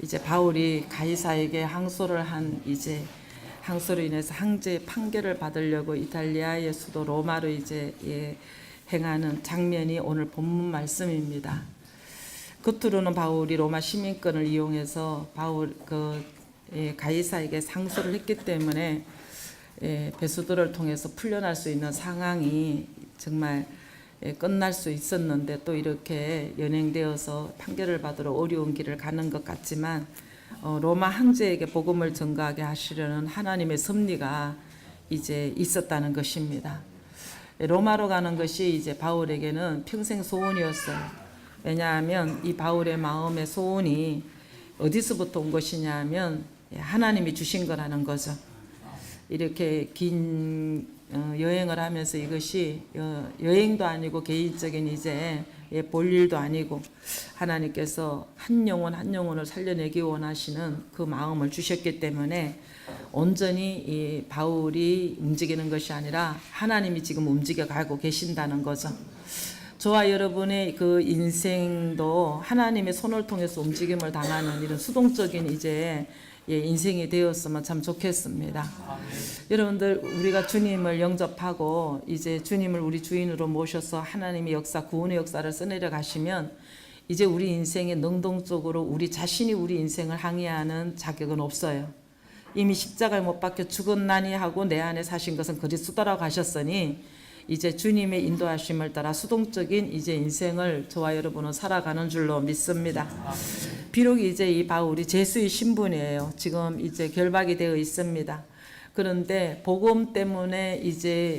이제 바울이 가이사에게 항소를 한 항소로 인해서 항제 판결을 받으려고 이탈리아의 수도 로마로 행하는 장면이 오늘 본문 말씀입니다. 겉으로는 바울이 로마 시민권을 이용해서 가이사에게 상소를 했기 때문에 베수도를 통해서 풀려날 수 있는 상황이 정말 끝날 수 있었는데, 또 이렇게 연행되어서 판결을 받으러 어려운 길을 가는 것 같지만 로마 황제에게 복음을 전가하게 하시려는 하나님의 섭리가 이제 있었다는 것입니다. 로마로 가는 것이 이제 바울에게는 평생 소원이었어요. 왜냐하면 이 바울의 마음의 소원이 어디서부터 온 것이냐 하면 하나님이 주신 거라는 거죠. 이렇게 긴 여행을 하면서 이것이 여행도 아니고 개인적인 볼일도 아니고 하나님께서 한 영혼 한 영혼을 살려내기 원하시는 그 마음을 주셨기 때문에 온전히 이 바울이 움직이는 것이 아니라 하나님이 지금 움직여 가고 계신다는 거죠. 저와 여러분의 그 인생도 하나님의 손을 통해서 움직임을 당하는 이런 수동적인 인생이 되었으면 참 좋겠습니다. 여러분들, 우리가 주님을 영접하고 이제 주님을 우리 주인으로 모셔서 하나님의 역사, 구원의 역사를 써내려 가시면 이제 우리 인생에 능동적으로 우리 자신이 우리 인생을 항해하는 자격은 없어요. 이미 십자가에 못 박혀 죽었나니 하고 내 안에 사신 것은 그리스도라고 하셨으니 이제 주님의 인도하심을 따라 수동적인 인생을 저와 여러분은 살아가는 줄로 믿습니다. 비록 이 바울이 제수의 신분이에요. 지금 결박이 되어 있습니다. 그런데 복음 때문에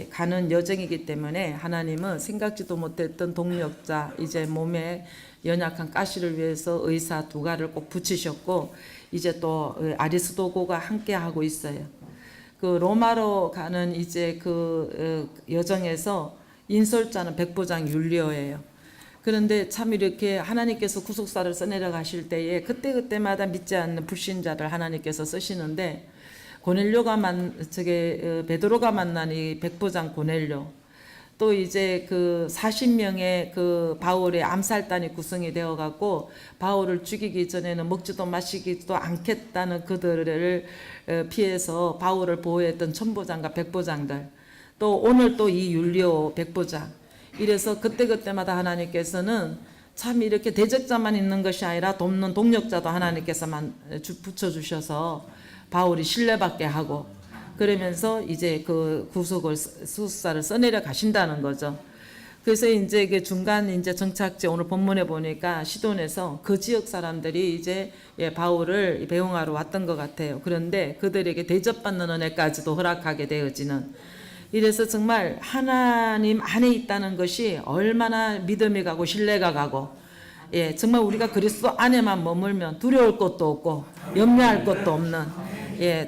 가는 여정이기 때문에 하나님은 생각지도 못했던 동력자, 몸에 연약한 가시를 위해서 의사 두가를 꼭 붙이셨고, 또 아리스도고가 함께 하고 있어요. 그 로마로 가는 여정에서 인솔자는 백부장 율리오예요. 그런데 참 이렇게 하나님께서 구속사를 써내려 가실 때에 그때마다 믿지 않는 불신자를 하나님께서 쓰시는데, 베드로가 만난 이 백부장 고넬료, 또 그 40명의 그 바울의 암살단이 구성이 되어 갖고 바울을 죽이기 전에는 먹지도 마시지도 않겠다는 그들을 피해서 바울을 보호했던 천부장과 백부장들, 또 오늘 또 이 율리오 백부장, 이래서 그때마다 하나님께서는 참 이렇게 대적자만 있는 것이 아니라 돕는 동력자도 하나님께서만 붙여주셔서 바울이 신뢰받게 하고, 그러면서 그 구속사를 써내려 가신다는 거죠. 그래서 그 중간 정착지, 오늘 본문에 보니까 시돈에서 그 지역 사람들이 바울을 배웅하러 왔던 것 같아요. 그런데 그들에게 대접받는 은혜까지도 허락하게 되어지는, 이래서 정말 하나님 안에 있다는 것이 얼마나 믿음이 가고 신뢰가 가고, 정말 우리가 그리스도 안에만 머물면 두려울 것도 없고 염려할 것도 없는,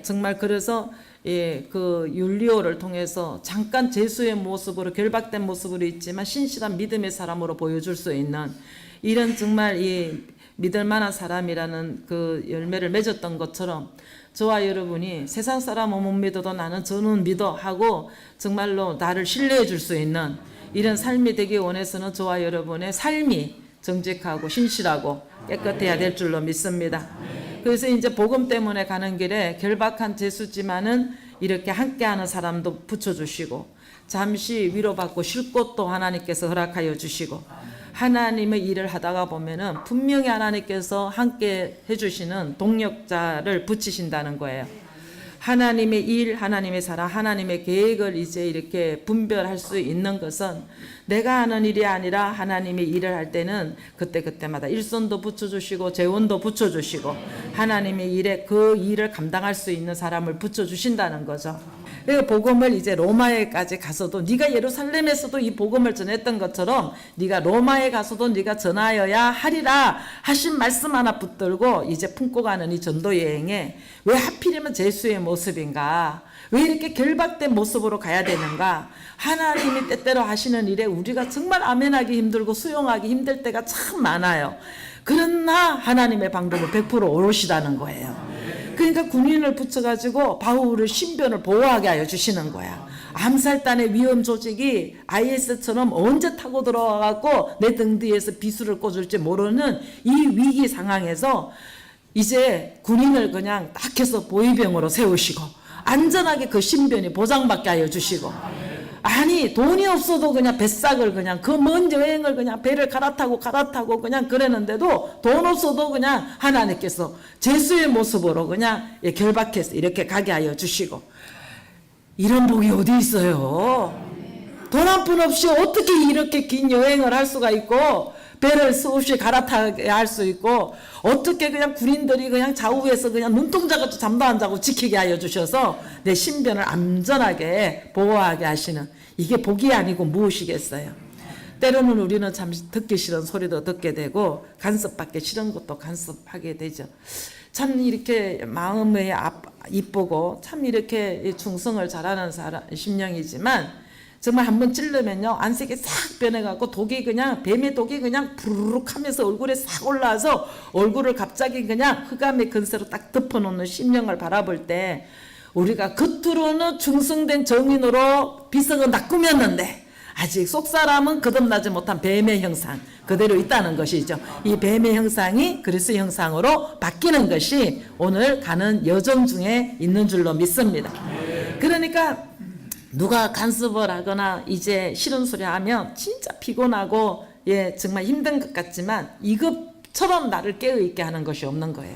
정말 그래서 그 율리오를 통해서 잠깐 제수의 모습으로, 결박된 모습으로 있지만 신실한 믿음의 사람으로 보여줄 수 있는 이런 정말 믿을 만한 사람이라는 그 열매를 맺었던 것처럼, 저와 여러분이 세상 사람은 못 믿어도 나는 저는 믿어 하고 정말로 나를 신뢰해 줄 수 있는 이런 삶이 되기 원해서는 저와 여러분의 삶이 정직하고 신실하고 깨끗해야 될 줄로 믿습니다. 그래서 복음 때문에 가는 길에 결박한 제수지만은 이렇게 함께하는 사람도 붙여주시고, 잠시 위로받고 쉴 곳도 하나님께서 허락하여 주시고, 하나님의 일을 하다가 보면은 분명히 하나님께서 함께 해주시는 동력자를 붙이신다는 거예요. 하나님의 일, 하나님의 사랑, 하나님의 계획을 이렇게 분별할 수 있는 것은 내가 하는 일이 아니라 하나님의 일을 할 때는 그때마다 일손도 붙여주시고 재원도 붙여주시고 하나님의 일에 그 일을 감당할 수 있는 사람을 붙여주신다는 거죠. 그래서 복음을 로마에까지 가서도, 네가 예루살렘에서도 이 복음을 전했던 것처럼 네가 로마에 가서도 네가 전하여야 하리라 하신 말씀 하나 붙들고 품고 가는 이 전도 여행에 왜 하필이면 제수의 모습인가? 왜 이렇게 결박된 모습으로 가야 되는가? 하나님이 때때로 하시는 일에 우리가 정말 아멘하기 힘들고 수용하기 힘들 때가 참 많아요. 그러나 하나님의 방법은 100% 오롯이라는 거예요. 그러니까 군인을 붙여가지고 바울을 신변을 보호하게 하여 주시는 거야. 암살단의 위험 조직이 IS처럼 언제 타고 들어와갖고 내 등 뒤에서 비수를 꽂을지 모르는 이 위기 상황에서 이제 군인을 그냥 딱 해서 보위병으로 세우시고 안전하게 그 신변이 보장받게 하여 주시고, 아니 돈이 없어도 그냥 뱃삭을 그냥 그 먼 여행을 그냥 배를 갈아타고 그냥 그랬는데도 돈 없어도 그냥 하나님께서 제수의 모습으로 그냥 결박해서 이렇게 가게 하여 주시고, 이런 복이 어디 있어요? 돈 한 푼 없이 어떻게 이렇게 긴 여행을 할 수가 있고, 배를 수없이 갈아타게 할 수 있고, 어떻게 그냥 군인들이 그냥 좌우에서 그냥 눈동자같이 잠도 안 자고 지키게 하여 주셔서 내 신변을 안전하게 보호하게 하시는, 이게 복이 아니고 무엇이겠어요? 때로는 우리는 참 듣기 싫은 소리도 듣게 되고 간섭받기 싫은 것도 간섭하게 되죠. 참 이렇게 마음에 이쁘고 참 이렇게 충성을 잘하는 심령이지만, 정말 한번 찔르면요 안색이 싹 변해갖고 독이 그냥 뱀의 독이 그냥 부르륵 하면서 얼굴에 싹 올라와서 얼굴을 갑자기 그냥 흑암의 근세로 딱 덮어놓는 심령을 바라볼 때, 우리가 겉으로는 충성된 정인으로 비석은 다 꾸몄는데 아직 속사람은 거듭나지 못한 뱀의 형상 그대로 있다는 것이죠. 이 뱀의 형상이 그리스도 형상으로 바뀌는 것이 오늘 가는 여정 중에 있는 줄로 믿습니다. 그러니까 누가 간섭을 하거나 이제 싫은 소리 하면 진짜 피곤하고 정말 힘든 것 같지만 이것처럼 나를 깨어있게 하는 것이 없는 거예요.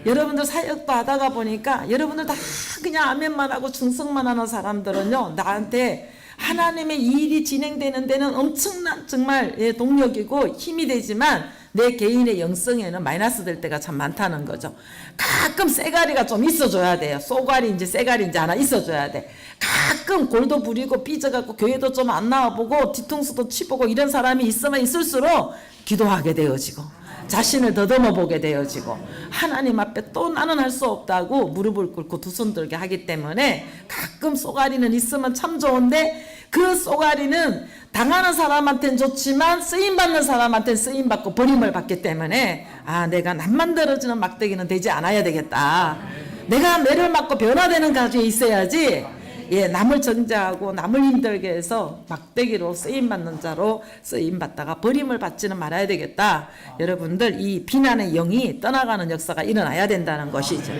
여러분들 사역도 하다가 보니까 여러분들 다 그냥 아멘만 하고 충성만 하는 사람들은요, 나한테 하나님의 일이 진행되는 데는 엄청난 정말 동력이고 힘이 되지만 내 개인의 영성에는 마이너스 될 때가 참 많다는 거죠. 가끔 쎄가리가 좀 있어줘야 돼요. 쏘가리인지 쎄가리인지 하나 있어줘야 돼. 가끔 골도 부리고 삐져갖고 교회도 좀 안 나와보고 뒤통수도 치보고 이런 사람이 있으면 있을수록 기도하게 되어지고 자신을 더듬어 보게 되어지고 하나님 앞에 또 나는 할 수 없다고 무릎을 꿇고 두 손 들게 하기 때문에 가끔 쏘가리는 있으면 참 좋은데, 그 쏘가리는 당하는 사람한테는 좋지만 쓰임받는 사람한테는 쓰임받고 버림을 받기 때문에, 아 내가 남 만들어지는 막대기는 되지 않아야 되겠다. 내가 매를 맞고 변화되는 가지에 있어야지 남을 정죄하고 남을 힘들게 해서 막대기로 쓰임받는 자로 쓰임받다가 버림을 받지는 말아야 되겠다. 여러분들 이 비난의 영이 떠나가는 역사가 일어나야 된다는 것이죠.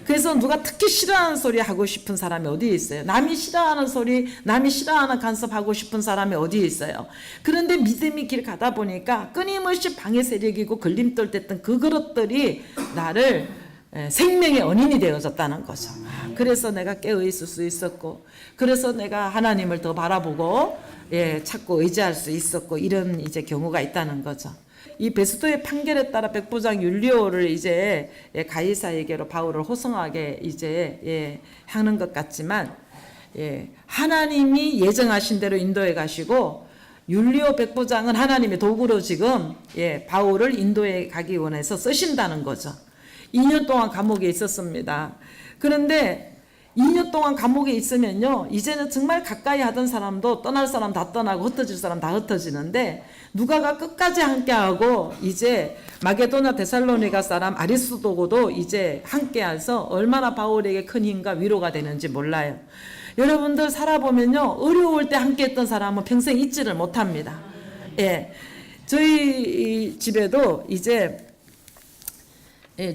그래서 누가 특히 싫어하는 소리 하고 싶은 사람이 어디 있어요? 남이 싫어하는 소리, 남이 싫어하는 간섭하고 싶은 사람이 어디 있어요? 그런데 믿음의 길 가다 보니까 끊임없이 방해 세력이고 걸림돌 됐던 그 그릇들이 나를 생명의 언인이 되어졌다는 거죠. 그래서 내가 깨어있을 수 있었고, 그래서 내가 하나님을 더 바라보고 찾고 의지할 수 있었고, 이런 이제 경우가 있다는 거죠. 이 베스도의 판결에 따라 백부장 율리오를 이제 가이사에게로 바울을 호송하게 이제 하는 것 같지만, 하나님이 예정하신 대로 인도해 가시고, 율리오 백부장은 하나님의 도구로 지금 바울을 인도에 가기 원해서 쓰신다는 거죠. 2년 동안 감옥에 있었습니다. 그런데 2년 동안 감옥에 있으면요, 이제는 정말 가까이 하던 사람도 떠날 사람 다 떠나고 흩어질 사람 다 흩어지는데, 누가가 끝까지 함께하고 이제 마게도냐 데살로니가 사람 아리스도고도 이제 함께해서 얼마나 바울에게 큰 힘과 위로가 되는지 몰라요. 여러분들 살아보면요, 어려울 때 함께했던 사람은 평생 잊지를 못합니다. 저희 집에도 이제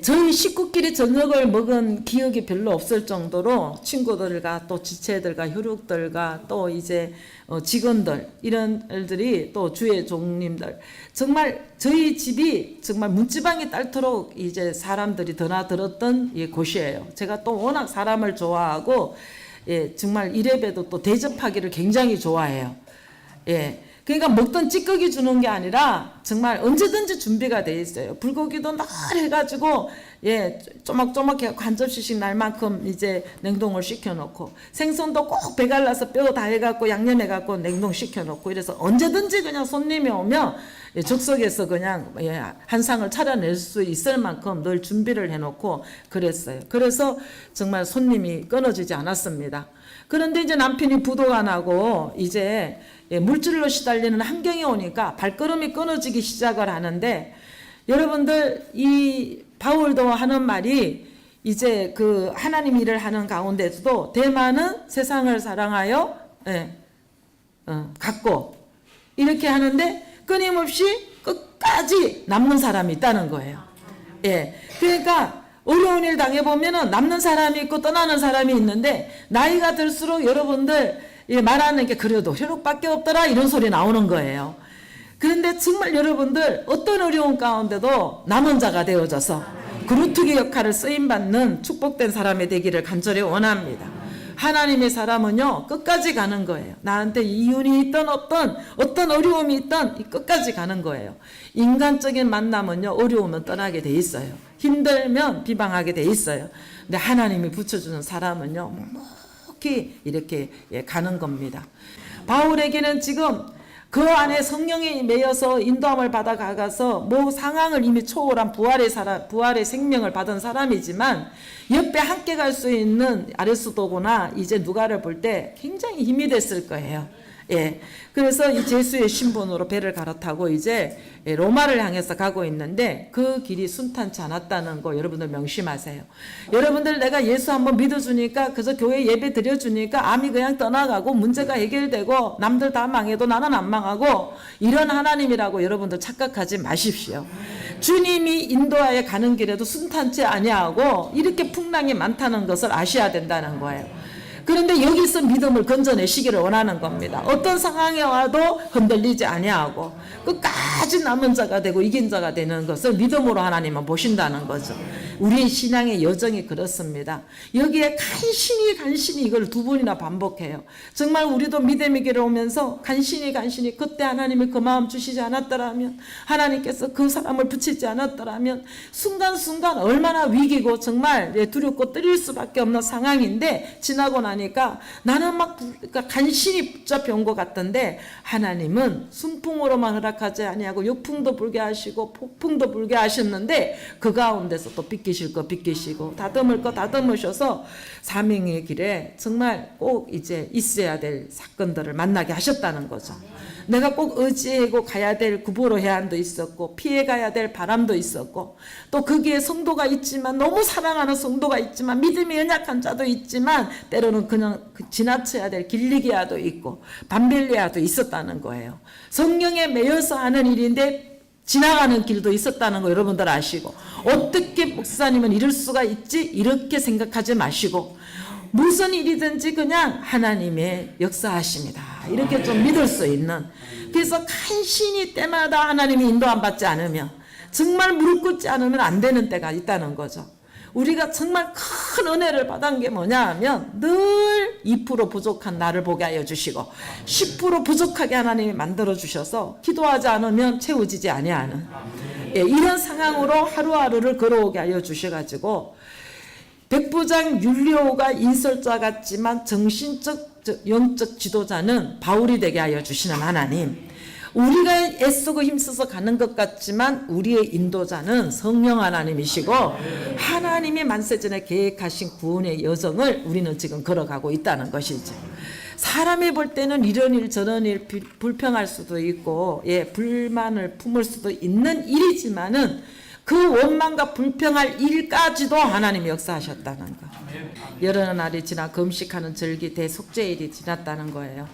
저희 식구끼리 저녁을 먹은 기억이 별로 없을 정도로 친구들과 또 지체들과 혈육들과 또 이제 직원들, 이런 일들이 또 주의 종님들, 정말 저희 집이 정말 문지방이 딸토록 이제 사람들이 드나들었던 곳이에요. 제가 또 워낙 사람을 좋아하고 정말 이래봬도 또 대접하기를 굉장히 좋아해요. 그러니까 먹던 찌꺼기 주는 게 아니라 정말 언제든지 준비가 돼 있어요. 불고기도 날 해가지고 쪼막쪼막해 한 접시씩 날 만큼 이제 냉동을 시켜놓고, 생선도 꼭 배갈라서 뼈 다 해갖고 양념해갖고 냉동시켜놓고, 이래서 언제든지 그냥 손님이 오면 즉석에서 그냥 한 상을 차려낼 수 있을 만큼 늘 준비를 해놓고 그랬어요. 그래서 정말 손님이 끊어지지 않았습니다. 그런데 이제 남편이 부도가 나고 이제 물질로 시달리는 환경이 오니까 발걸음이 끊어지기 시작을 하는데, 여러분들 이 바울도 하는 말이 이제 그 하나님 일을 하는 가운데서도 대만은 세상을 사랑하여 갖고 이렇게 하는데 끊임없이 끝까지 남는 사람이 있다는 거예요. 예. 그러니까 어려운 일 당해보면은 남는 사람이 있고 떠나는 사람이 있는데 나이가 들수록 여러분들 말하는 게 그래도 혈육밖에 없더라 이런 소리 나오는 거예요. 그런데 정말 여러분들 어떤 어려운 가운데도 남은 자가 되어져서 그루터기 역할을 쓰임받는 축복된 사람이 되기를 간절히 원합니다. 하나님의 사람은요 끝까지 가는 거예요. 나한테 이윤이 있던 어떤 어려움이 있던 끝까지 가는 거예요. 인간적인 만남은요 어려우면 떠나게 돼 있어요. 힘들면 비방하게 돼 있어요. 근데 하나님이 붙여주는 사람은요 묵묵히 이렇게 가는 겁니다. 바울에게는 지금 그 안에 성령이 매여서 인도함을 받아가서 뭐 상황을 이미 초월한 부활의 생명을 받은 사람이지만 옆에 함께 갈 수 있는 아레스도거나 이제 누가를 볼 때 굉장히 힘이 됐을 거예요. 예. 그래서 이 제수의 신분으로 배를 갈아타고 이제 로마를 향해서 가고 있는데 그 길이 순탄치 않았다는 거 여러분들 명심하세요. 여러분들 내가 예수 한번 믿어주니까 그저 교회 예배 드려주니까 암이 그냥 떠나가고 문제가 해결되고 남들 다 망해도 나는 안 망하고 이런 하나님이라고 여러분들 착각하지 마십시오. 주님이 인도하여 가는 길에도 순탄치 아니하고 이렇게 풍랑이 많다는 것을 아셔야 된다는 거예요. 그런데 여기서 믿음을 건져내시기를 원하는 겁니다. 어떤 상황에 와도 흔들리지 아니하고 끝까지 남은 자가 되고 이긴 자가 되는 것을 믿음으로 하나님은 보신다는 거죠. 우리 신앙의 여정이 그렇습니다. 여기에 간신히 이걸 두 번이나 반복해요. 정말 우리도 믿음의 길을 오면서 간신히 그때 하나님이 그 마음 주시지 않았더라면 하나님께서 그 사람을 붙이지 않았더라면 순간순간 얼마나 위기고 정말 두렵고 떨릴 수밖에 없는 상황인데 지나고 나니까 나는 막 간신히 붙잡혀 온 것 같던데 하나님은 순풍으로만 허락하지 아니하고 역풍도 불게 하시고 폭풍도 불게 하셨는데 그 가운데서 또 비키실 거 비키시고 다듬을 거 다듬으셔서 사명의 길에 정말 꼭 이제 있어야 될 사건들을 만나게 하셨다는 거죠. 내가 꼭 의지하고 가야 될 구보로 해안도 있었고 피해 가야 될 바람도 있었고 또 거기에 성도가 있지만 너무 사랑하는 성도가 있지만 믿음이 연약한 자도 있지만 때로는 그냥 지나쳐야 될 길리기아도 있고 밤벨리아도 있었다는 거예요. 성령에 매여서 하는 일인데 지나가는 길도 있었다는 거 여러분들 아시고 어떻게 목사님은 이럴 수가 있지 이렇게 생각하지 마시고 무슨 일이든지 그냥 하나님의 역사하십니다. 이렇게 좀 믿을 수 있는 그래서 간신히 때마다 하나님이 인도함 받지 않으면 정말 무릎 꿇지 않으면 안 되는 때가 있다는 거죠. 우리가 정말 큰 은혜를 받은 게 뭐냐 하면 늘 2% 부족한 나를 보게 하여 주시고 10% 부족하게 하나님이 만들어 주셔서 기도하지 않으면 채워지지 아니하는 이런 상황으로 하루하루를 걸어오게 하여 주셔가지고 백부장 율리오가 인설자 같지만 정신적 영적 지도자는 바울이 되게 하여 주시는 하나님. 우리가 애쓰고 힘써서 가는 것 같지만 우리의 인도자는 성령 하나님이시고 하나님이 만세전에 계획하신 구원의 여정을 우리는 지금 걸어가고 있다는 것이죠. 사람이 볼 때는 이런 일 저런 일 불평할 수도 있고 불만을 품을 수도 있는 일이지만은 그 원망과 불평할 일까지도 하나님이 역사하셨다는 거. 여러 날이 지나 금식하는 절기 대속죄일이 지났다는 거예요.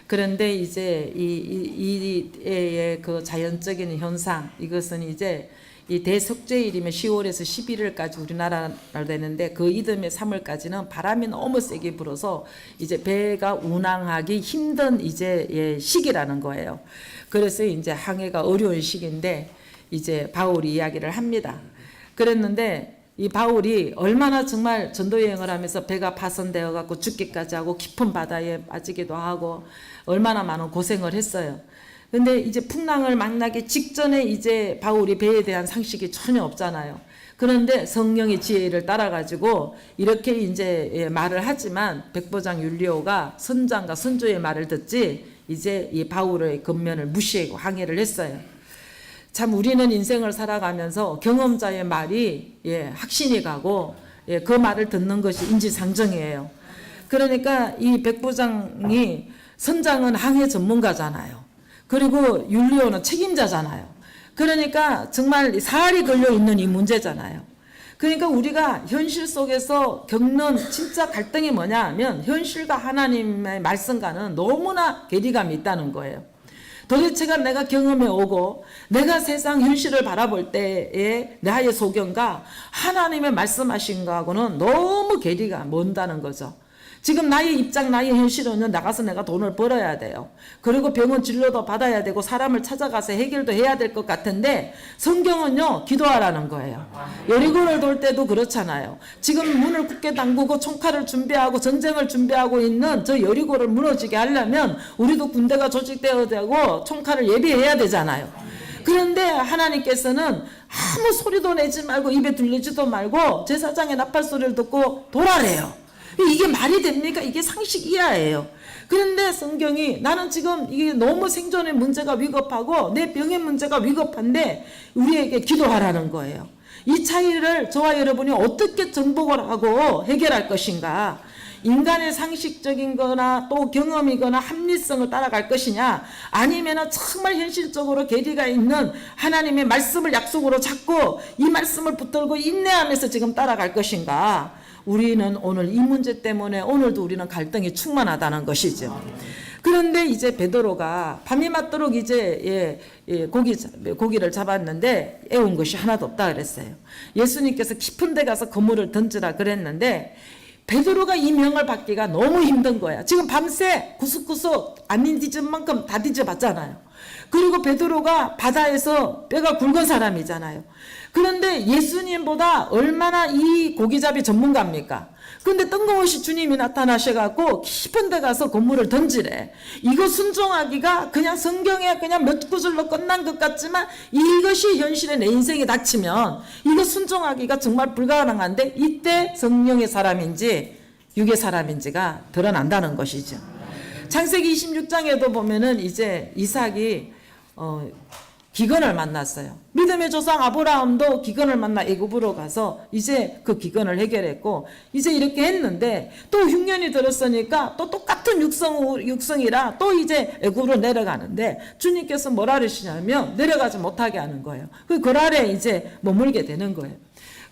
그런데 이제 이의 그 자연적인 현상 이것은 이제 이 대속죄일이면 10월에서 11월까지 우리나라로 되는데 그 이듬해 3월까지는 바람이 너무 세게 불어서 이제 배가 운항하기 힘든 이제 시기라는 거예요. 그래서 이제 항해가 어려운 시기인데 이제 바울이 이야기를 합니다. 그랬는데 이 바울이 얼마나 정말 전도 여행을 하면서 배가 파손되어 갖고 죽기까지 하고 깊은 바다에 빠지기도 하고 얼마나 많은 고생을 했어요. 근데 이제 풍랑을 만나기 직전에 이제 바울이 배에 대한 상식이 전혀 없잖아요. 그런데 성령의 지혜를 따라가지고 이렇게 이제 말을 하지만 백부장 율리오가 선장과 선조의 말을 듣지 이제 이 바울의 겉면을 무시하고 항해를 했어요. 참 우리는 인생을 살아가면서 경험자의 말이 확신이 가고 그 말을 듣는 것이 인지상정이에요. 그러니까 이 백부장이 선장은 항해 전문가잖아요. 그리고 율리오는 책임자잖아요. 그러니까 정말 사활이 걸려있는 이 문제잖아요. 그러니까 우리가 현실 속에서 겪는 진짜 갈등이 뭐냐 하면 현실과 하나님의 말씀과는 너무나 괴리감이 있다는 거예요. 도대체가 내가 경험해 오고 내가 세상 현실을 바라볼 때의 나의 소견과 하나님의 말씀하신 거하고는 너무 괴리가 먼다는 거죠. 지금 나의 입장, 나의 현실은 나가서 내가 돈을 벌어야 돼요. 그리고 병원 진료도 받아야 되고 사람을 찾아가서 해결도 해야 될 것 같은데 성경은요, 기도하라는 거예요. 여리고를 돌 때도 그렇잖아요. 지금 문을 굳게 담그고 총칼을 준비하고 전쟁을 준비하고 있는 저 여리고를 무너지게 하려면 우리도 군대가 조직되어야 되고 총칼을 예비해야 되잖아요. 그런데 하나님께서는 아무 소리도 내지 말고 입에 들리지도 말고 제사장의 나팔 소리를 듣고 돌아래요. 이게 말이 됩니까? 이게 상식 이하예요. 그런데 성경이 나는 지금 이게 너무 생존의 문제가 위급하고 내 병의 문제가 위급한데 우리에게 기도하라는 거예요. 이 차이를 저와 여러분이 어떻게 정복을 하고 해결할 것인가? 인간의 상식적인 거나 또 경험이거나 합리성을 따라갈 것이냐, 아니면은 정말 현실적으로 괴리가 있는 하나님의 말씀을 약속으로 잡고 이 말씀을 붙들고 인내하면서 지금 따라갈 것인가? 우리는 오늘 이 문제 때문에 오늘도 우리는 갈등이 충만하다는 것이죠. 그런데 이제 베드로가 밤이 맞도록 이제 고기를 잡았는데 애운 것이 하나도 없다 그랬어요. 예수님께서 깊은 데 가서 그물을 던지라 그랬는데 베드로가 이 명을 받기가 너무 힘든 거야. 지금 밤새 구석구석 안 뒤집은 만큼 다 뒤져봤잖아요. 그리고 베드로가 바다에서 뼈가 굵은 사람이잖아요. 그런데 예수님보다 얼마나 이 고기잡이 전문가입니까? 근데 뜬금없이 주님이 나타나셔갖고 깊은 데 가서 그물을 던지래. 이거 순종하기가 그냥 성경에 그냥 몇 구절로 끝난 것 같지만 이것이 현실에 내 인생에 닥치면 이거 순종하기가 정말 불가능한데 이때 성령의 사람인지 육의 사람인지가 드러난다는 것이죠. 창세기 26장에도 보면은 이제 이삭이 기근을 만났어요. 믿음의 조상 아브라함도 기근을 만나 애굽으로 가서 이제 그 기근을 해결했고 이제 이렇게 했는데 또 흉년이 들었으니까 또 똑같은 육성이라 또 이제 애굽으로 내려가는데 주님께서 뭐라 그러시냐면 내려가지 못하게 하는 거예요. 그 아래 이제 머물게 되는 거예요.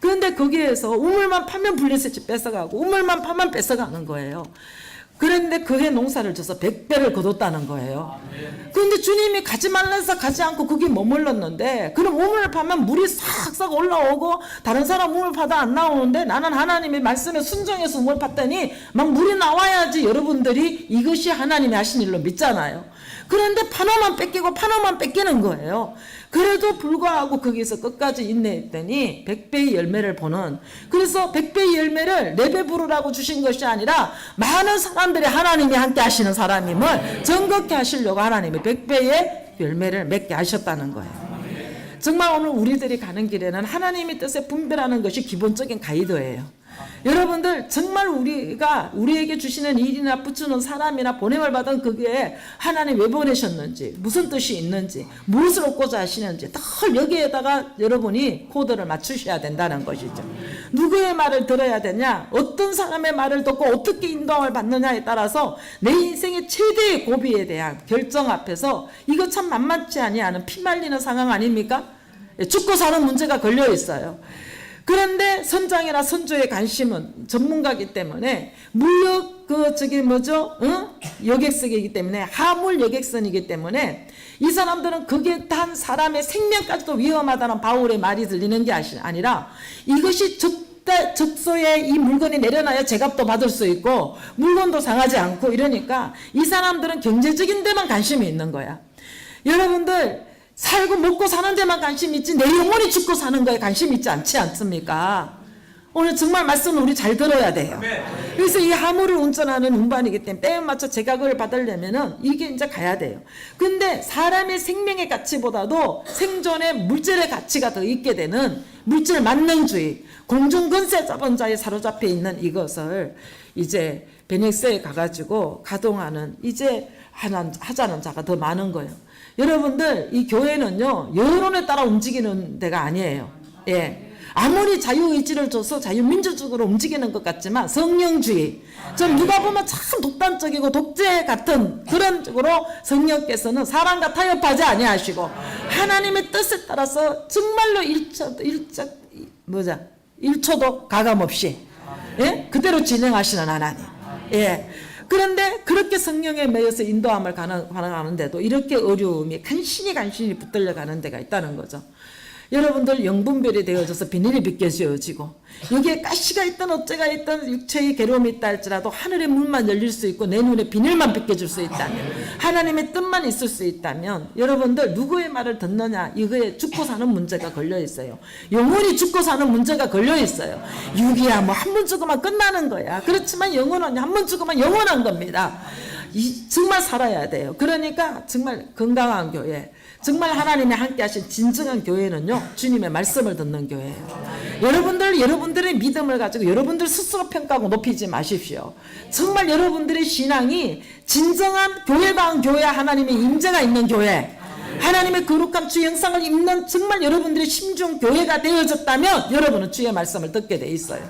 그런데 거기에서 우물만 파면 블레셋이 뺏어가고 우물만 파면 뺏어가는 거예요. 그런데 그해 농사를 져서 100배를 거뒀다는 거예요. 그런데 주님이 가지 말라서 가지 않고 거기 머물렀는데 그럼 우물을 파면 물이 싹싹 올라오고 다른 사람 우물 파다 안 나오는데 나는 하나님의 말씀에 순종해서 우물 팠더니 막 물이 나와야지 여러분들이 이것이 하나님이 하신 일로 믿잖아요. 그런데 파노만 뺏기는 거예요. 그래도 불구하고 거기서 끝까지 인내했더니 100배의 열매를 보는, 그래서 100배의 열매를 내 배부르라고 주신 것이 아니라 많은 사람들이 하나님이 함께 하시는 사람임을 정확히 하시려고 하나님이 100배의 열매를 맺게 하셨다는 거예요. 정말 오늘 우리들이 가는 길에는 하나님의 뜻에 분별하는 것이 기본적인 가이드예요. 여러분들 정말 우리가 우리에게 주시는 일이나 붙이는 사람이나 보냄을 받은 그게 하나님 왜 보내셨는지 무슨 뜻이 있는지 무엇을 얻고자 하시는지 늘 여기에다가 여러분이 코드를 맞추셔야 된다는 것이죠. 누구의 말을 들어야 되냐, 어떤 사람의 말을 듣고 어떻게 인도함을 받느냐에 따라서 내 인생의 최대의 고비에 대한 결정 앞에서 이거 참 만만치 아니하는 피말리는 상황 아닙니까? 죽고 사는 문제가 걸려 있어요. 그런데 선장이나 선조의 관심은 전문가이기 때문에 물력 여객선이기 때문에 하물 여객선이기 때문에 이 사람들은 그게 단 사람의 생명까지도 위험하다는 바울의 말이 들리는 게 아니라 이것이 적소에 이 물건이 내려놔야 제값도 받을 수 있고 물건도 상하지 않고 이러니까 이 사람들은 경제적인 데만 관심이 있는 거야. 여러분들 살고 먹고 사는 데만 관심 있지 내 영혼이 죽고 사는 거에 관심 있지 않습니까? 오늘 정말 말씀을 우리 잘 들어야 돼요. 그래서 이 화물을 운전하는 운반이기 때문에 때에 맞춰 제각을 받으려면은 이게 이제 가야 돼요. 근데 사람의 생명의 가치보다도 생존의 물질의 가치가 더 있게 되는 물질 만능주의, 공중근세 자본자에 사로잡혀 있는 이것을 이제 베넥스에 가가지고 가동하는 이제 하자는 자가 더 많은 거예요. 여러분들 이 교회는요 여론에 따라 움직이는 데가 아니에요. 예, 아무리 자유의지를 줘서 자유민주적으로 움직이는 것 같지만 성령주의, 좀 누가 보면 참 독단적이고 독재 같은 그런 쪽으로 성령께서는 사람과 타협하지 아니하시고 하나님의 뜻에 따라서 정말로 1초도 가감 없이 예? 그대로 진행하시는 하나님. 예. 그런데 그렇게 성령에 매여서 인도함을 가능하는데도 이렇게 어려움이 간신히 붙들려 가는 데가 있다는 거죠. 여러분들 영분별이 되어져서 비닐이 벗겨지어지고 여기에 가시가 있든 어째가 있든 육체의 괴로움이 있다 할지라도 하늘의 문만 열릴 수 있고 내 눈에 비닐만 벗겨질 수 있다면 하나님의 뜻만 있을 수 있다면 여러분들 누구의 말을 듣느냐 이거에 죽고 사는 문제가 걸려 있어요. 영혼이 죽고 사는 문제가 걸려 있어요. 육이야 뭐 한 번 죽으면 끝나는 거야. 그렇지만 영혼은 한 번 죽으면 영원한 겁니다. 정말 살아야 돼요. 그러니까 정말 건강한 교회, 정말 하나님이 함께 하신 진정한 교회는요 주님의 말씀을 듣는 교회예요. 여러분들의 믿음을 가지고 여러분들 스스로 평가하고 높이지 마십시오. 정말 여러분들의 신앙이 진정한 교회다운 교회, 하나님의 임재가 있는 교회, 하나님의 거룩한 주 영상을 입는 정말 여러분들의 심중 교회가 되어졌다면 여러분은 주의 말씀을 듣게 돼 있어요.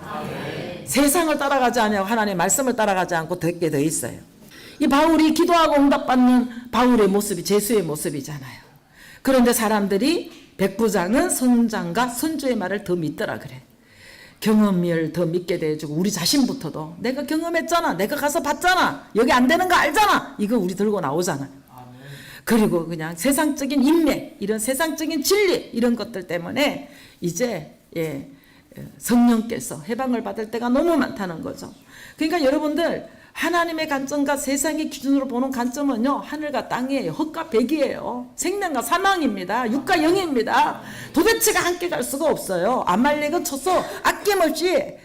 세상을 따라가지 않고 하나님의 말씀을 따라가지 않고 듣게 돼 있어요. 이 바울이 기도하고 응답받는 바울의 모습이 제수의 모습이잖아요. 그런데 사람들이 백부장은 선장과 선주의 말을 더 믿더라 그래. 경험을 더 믿게 돼주고 우리 자신부터도 내가 경험했잖아, 내가 가서 봤잖아, 여기 안 되는 거 알잖아, 이거 우리 들고 나오잖아. 그리고 그냥 세상적인 인맥, 이런 세상적인 진리 이런 것들 때문에 이제 성령께서 해방을 받을 때가 너무 많다는 거죠. 그러니까 여러분들 하나님의 관점과 세상의 기준으로 보는 관점은요 하늘과 땅이에요. 흙과 백이에요. 생명과 사망입니다. 육과 영입니다. 도대체가 함께 갈 수가 없어요. 아말렉은 쳐서 아낌없이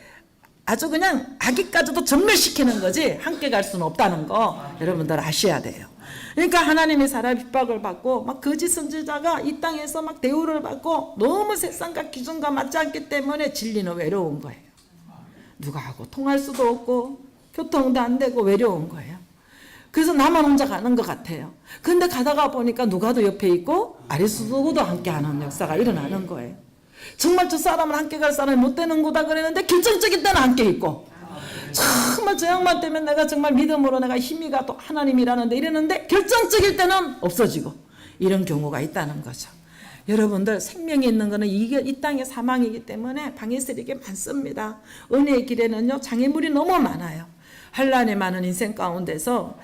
아주 그냥 아기까지도 전멸시키는 거지 함께 갈 수는 없다는 거 여러분들 아셔야 돼요. 그러니까 하나님의 사람 핍박을 받고 막 거짓 선지자가 이 땅에서 막 대우를 받고 너무 세상과 기준과 맞지 않기 때문에 진리는 외로운 거예요. 누가하고 통할 수도 없고 교통도 안 되고 외로운 거예요. 그래서 나만 혼자 가는 것 같아요. 근데 가다가 보니까 누가도 옆에 있고 아리스도도 함께 하는 역사가 일어나는 거예요. 정말 저 사람은 함께 갈 사람이 못 되는 거다 그랬는데 결정적인 때는 함께 있고 정말 저 양반 때문에 내가 정말 믿음으로 내가 힘이 가도 하나님이라는데 이랬는데 결정적일 때는 없어지고 이런 경우가 있다는 거죠. 여러분들 생명이 있는 거는 이게 이 땅의 사망이기 때문에 방해스러운 게 많습니다. 은혜의 길에는요 장애물이 너무 많아요. 환난이 많은 인생 가운데서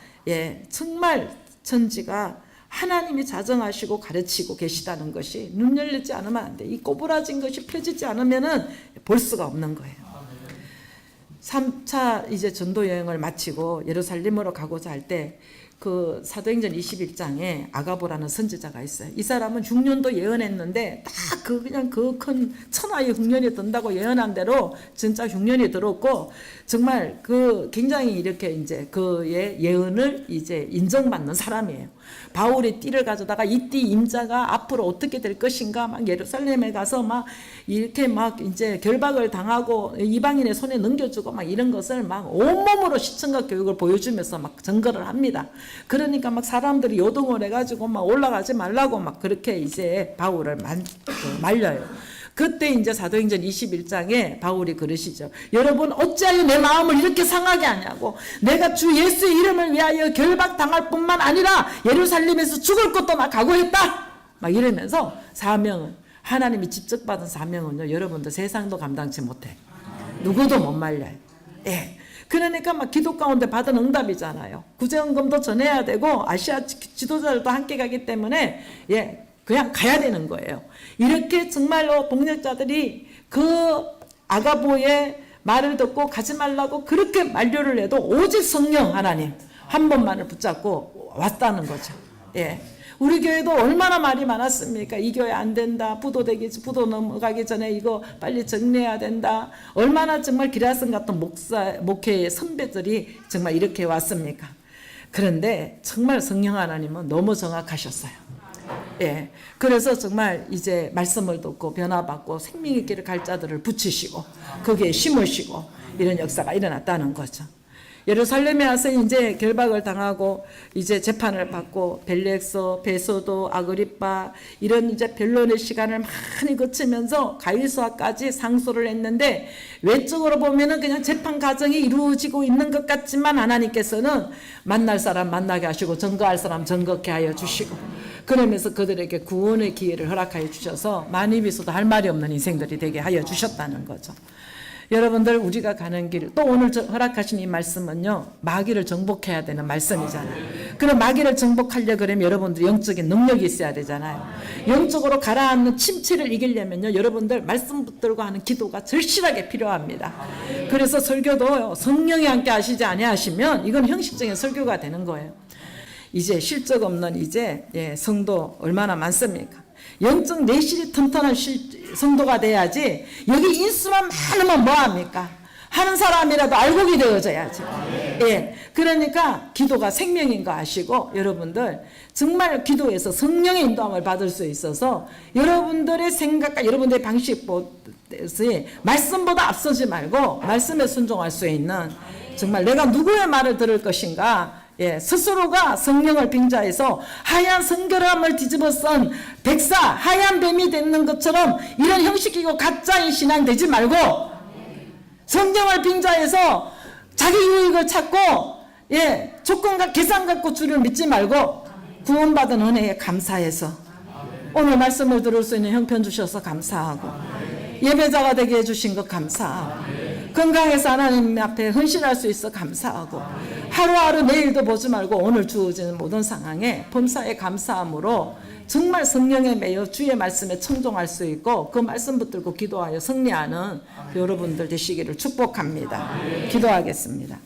정말 천지가 하나님이 자정하시고 가르치고 계시다는 것이 눈 열리지 않으면 안 돼. 이 꼬부라진 것이 펴지지 않으면은 볼 수가 없는 거예요. 3차 이제 전도 여행을 마치고 예루살렘으로 가고자 할 때 그 사도행전 21장에 아가보라는 선지자가 있어요. 이 사람은 흉년도 예언했는데 딱 그냥 그 큰 천하의 흉년이 든다고 예언한 대로 진짜 흉년이 들었고 정말 그 굉장히 이렇게 이제 그의 예언을 이제 인정받는 사람이에요. 바울이 띠를 가져다가 이 띠 임자가 앞으로 어떻게 될 것인가 막 예루살렘에 가서 막 이렇게 막 이제 결박을 당하고 이방인의 손에 넘겨주고 막 이런 것을 막 온몸으로 시청각 교육을 보여주면서 막 증거를 합니다. 그러니까 막 사람들이 요동을 해가지고 막 올라가지 말라고 막 그렇게 이제 바울을 말려요. 그때 이제 사도행전 21장에 바울이 그러시죠. 여러분 어찌하여 내 마음을 이렇게 상하게 하냐고. 내가 주 예수의 이름을 위하여 결박당할 뿐만 아니라 예루살렘에서 죽을 것도 막 각오했다. 막 이러면서 사명은 하나님이 직접 받은 사명은요. 여러분들 세상도 감당치 못해. 누구도 못 말려요. 그러니까 막 기도 가운데 받은 응답이잖아요. 구제헌금도 전해야 되고 아시아 지도자들도 함께 가기 때문에 그냥 가야 되는 거예요. 이렇게 정말로 동력자들이 그 아가보의 말을 듣고 가지 말라고 그렇게 만류를 해도 오직 성령 하나님 한 번만을 붙잡고 왔다는 거죠. 우리 교회도 얼마나 말이 많았습니까? 이 교회 안 된다. 부도 넘어가기 전에 이거 빨리 정리해야 된다. 얼마나 정말 기라성 같은 목회의 선배들이 정말 이렇게 왔습니까? 그런데 정말 성령 하나님은 너무 정확하셨어요. 그래서 정말 이제 말씀을 듣고 변화받고 생명의 길을 갈 자들을 붙이시고 거기에 심으시고 이런 역사가 일어났다는 거죠. 예루살렘에 와서 이제 결박을 당하고 이제 재판을 받고 벨렉서, 베소도, 아그리빠 이런 이제 변론의 시간을 많이 거치면서 가이사까지 상소를 했는데 외적으로 보면은 그냥 재판 과정이 이루어지고 있는 것 같지만 하나님께서는 만날 사람 만나게 하시고 증거할 사람 증거케 하여 주시고 그러면서 그들에게 구원의 기회를 허락하여 주셔서 많이 비서도 할 말이 없는 인생들이 되게 하여 주셨다는 거죠. 여러분들 우리가 가는 길, 또 오늘 허락하신 이 말씀은요, 마귀를 정복해야 되는 말씀이잖아요. 그럼 마귀를 정복하려 그러면 여러분들 영적인 능력이 있어야 되잖아요. 영적으로 가라앉는 침체를 이기려면요, 여러분들 말씀 붙들고 하는 기도가 절실하게 필요합니다. 그래서 설교도 성령이 함께 하시지 아니하시면 이건 형식적인 설교가 되는 거예요. 이제 실적 없는 이제 성도 얼마나 많습니까? 영적 내실이 튼튼한 성도가 돼야지. 여기 인수만 많으면 뭐합니까? 하는 사람이라도 알곡이 되어져야지. 예, 그러니까 기도가 생명인 거 아시고 여러분들 정말 기도에서 성령의 인도함을 받을 수 있어서 여러분들의 생각과 여러분들의 방식보다 말씀보다 앞서지 말고 말씀에 순종할 수 있는, 정말 내가 누구의 말을 들을 것인가, 스스로가 성령을 빙자해서 하얀 성결함을 뒤집어 쓴 백사, 하얀 뱀이 되는 것처럼 이런 형식이고 가짜인 신앙 되지 말고 성령을 빙자해서 자기 유익을 찾고 조건과 계산 갖고 주를 믿지 말고 구원받은 은혜에 감사해서 오늘 말씀을 들을 수 있는 형편 주셔서 감사하고 예배자가 되게 해주신 것 감사하고 건강해서 하나님 앞에 헌신할 수 있어 감사하고 하루하루 내일도 보지 말고 오늘 주어지는 모든 상황에 범사에 감사함으로 정말 성령에 매여 주의 말씀에 청종할 수 있고 그 말씀 붙들고 기도하여 승리하는 여러분들 되시기를 축복합니다. 기도하겠습니다.